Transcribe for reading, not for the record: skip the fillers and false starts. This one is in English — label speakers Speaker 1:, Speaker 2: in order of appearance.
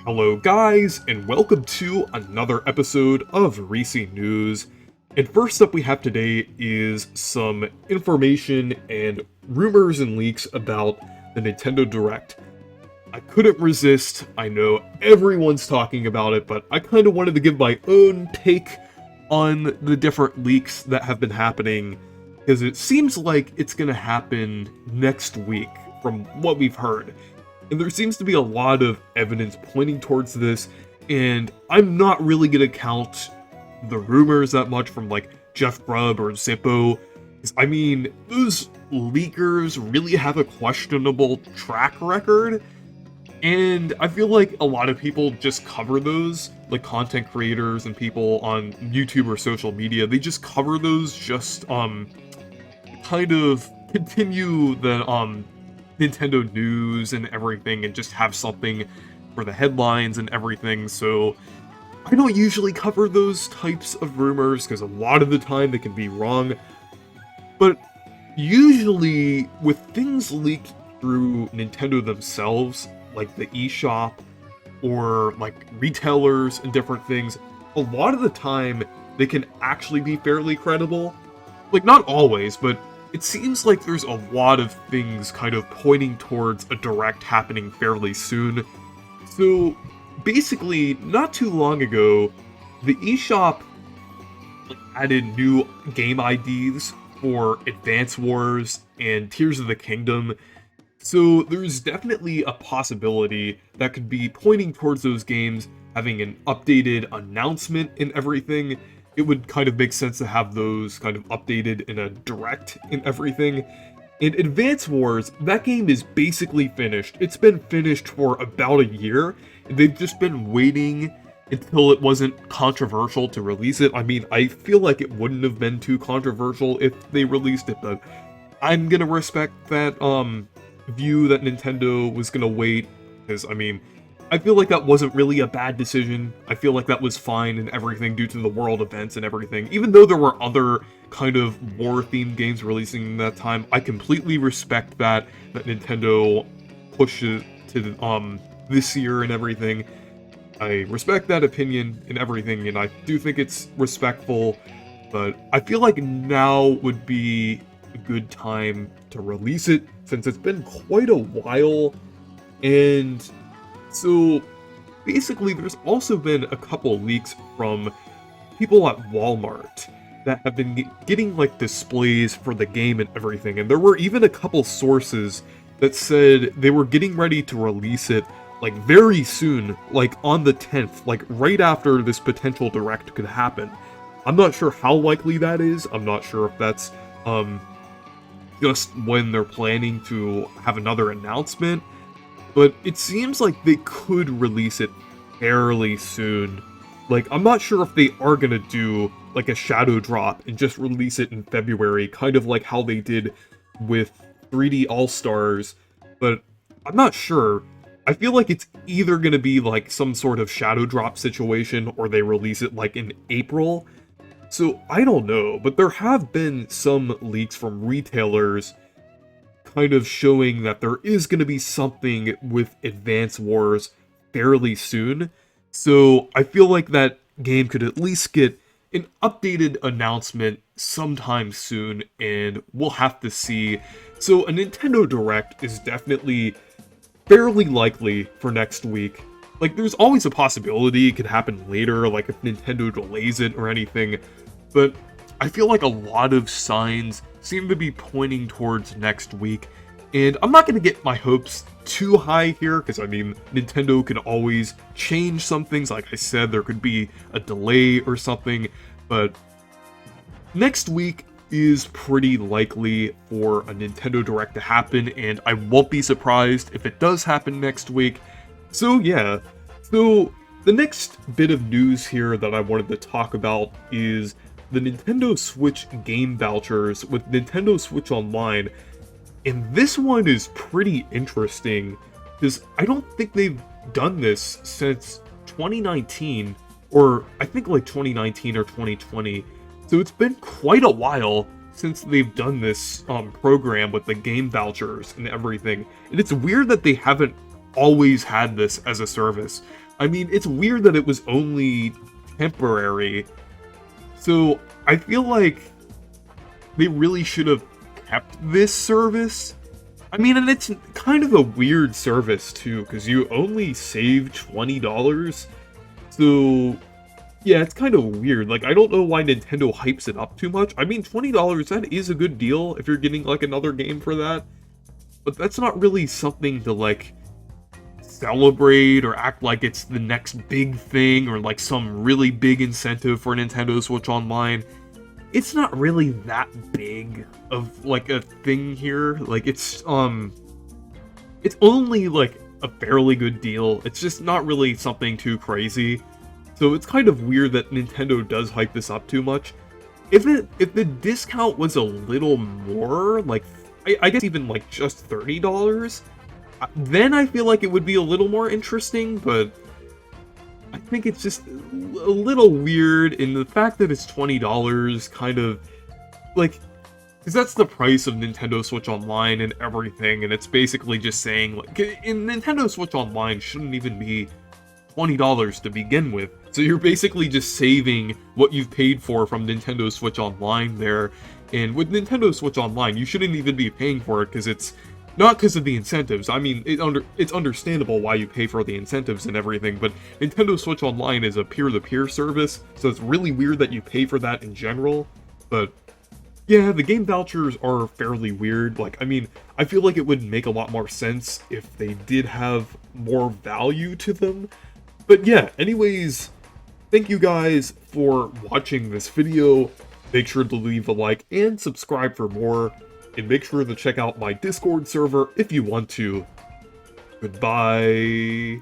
Speaker 1: Hello guys, and welcome to another episode of Reecee News. And first up we have today is some information and rumors and leaks about the Nintendo Direct. I couldn't resist, I know everyone's talking about it, but I kind of wanted to give my own take on the different leaks that have been happening, because it seems like it's going to happen next week from what we've heard. And there seems to be a lot of evidence pointing towards this, and I'm not really going to count the rumors that much from like Jeff Grubb or Zippo. I mean, those leakers really have a questionable track record, and I feel like a lot of people just cover those, like content creators and people on YouTube or social media, they just cover those just kind of continue the Nintendo news and everything and just have something for the headlines and everything. So I don't usually cover those types of rumors because a lot of the time they can be wrong. But usually with things leaked through Nintendo themselves, like the eShop or like retailers and different things, a lot of the time they can actually be fairly credible. Like, not always, but it seems like there's a lot of things kind of pointing towards a direct happening fairly soon. So basically, not too long ago, the eShop added new game IDs for Advance Wars and Tears of the Kingdom. So there's definitely a possibility that could be pointing towards those games having an updated announcement and everything. It would kind of make sense to have those kind of updated in a direct and everything. In Advance Wars, that game is basically finished. It's been finished for about a year, and they've just been waiting until it wasn't controversial to release it. I mean, I feel like it wouldn't have been too controversial if they released it, but I'm gonna respect that view that Nintendo was gonna wait, because I mean, I feel like that wasn't really a bad decision. I feel like that was fine and everything due to the world events and everything. Even though there were other kind of war-themed games releasing in that time, I completely respect that Nintendo pushed it to this year and everything. I respect that opinion and everything, and I do think it's respectful, but I feel like now would be a good time to release it, since it's been quite a while. And so basically there's also been a couple leaks from people at Walmart that have been getting like displays for the game and everything, and there were even a couple sources that said they were getting ready to release it like very soon, like on the 10th, like right after this potential direct could happen. I'm not sure how likely that is. I'm not sure if that's just when they're planning to have another announcement, but it seems like they could release it fairly soon. Like, I'm not sure if they are gonna do, like, a shadow drop and just release it in February, kind of like how they did with 3D All-Stars, but I'm not sure. I feel like it's either gonna be, like, some sort of shadow drop situation, or they release it, like, in April. So, I don't know, but there have been some leaks from retailers kind of showing that there is going to be something with Advance Wars fairly soon. So I feel like that game could at least get an updated announcement sometime soon, and we'll have to see. So a Nintendo Direct is definitely fairly likely for next week. Like, there's always a possibility it could happen later, like if Nintendo delays it or anything, but I feel like a lot of signs seem to be pointing towards next week, and I'm not going to get my hopes too high here, because I mean, Nintendo can always change some things. Like I said, there could be a delay or something, but next week is pretty likely for a Nintendo Direct to happen, and I won't be surprised if it does happen next week. So yeah, so the next bit of news here that I wanted to talk about is the Nintendo Switch game vouchers with Nintendo Switch Online. And this one is pretty interesting, because I don't think they've done this since 2019, or I think like 2019 or 2020. So it's been quite a while since they've done this program with the game vouchers and everything. And it's weird that they haven't always had this as a service. I mean, it's weird that it was only temporary. So I feel like they really should have kept this service. I mean, and it's kind of a weird service too, because you only save $20. So yeah, it's kind of weird. Like, I don't know why Nintendo hypes it up too much. I mean, $20, that is a good deal if you're getting, like, another game for that. But that's not really something to, like, celebrate or act like it's the next big thing or, like, some really big incentive for Nintendo Switch Online. It's not really that big of, like, a thing here. Like, it's only, like, a fairly good deal. It's just not really something too crazy. So it's kind of weird that Nintendo does hype this up too much. If the discount was a little more, like, I guess even like just $30, then I feel like it would be a little more interesting, but I think it's just a little weird, and the fact that it's $20 kind of, like, because that's the price of Nintendo Switch Online and everything, and it's basically just saying, like, in Nintendo Switch Online shouldn't even be $20 to begin with. So you're basically just saving what you've paid for from Nintendo Switch Online there. And with Nintendo Switch Online, you shouldn't even be paying for it because it's not because of the incentives. I mean, it's understandable why you pay for the incentives and everything, but Nintendo Switch Online is a peer-to-peer service, so it's really weird that you pay for that in general. But yeah, the game vouchers are fairly weird. Like, I mean, I feel like it would make a lot more sense if they did have more value to them. But yeah, anyways, thank you guys for watching this video. Make sure to leave a like and subscribe for more. And make sure to check out my Discord server if you want to. Goodbye.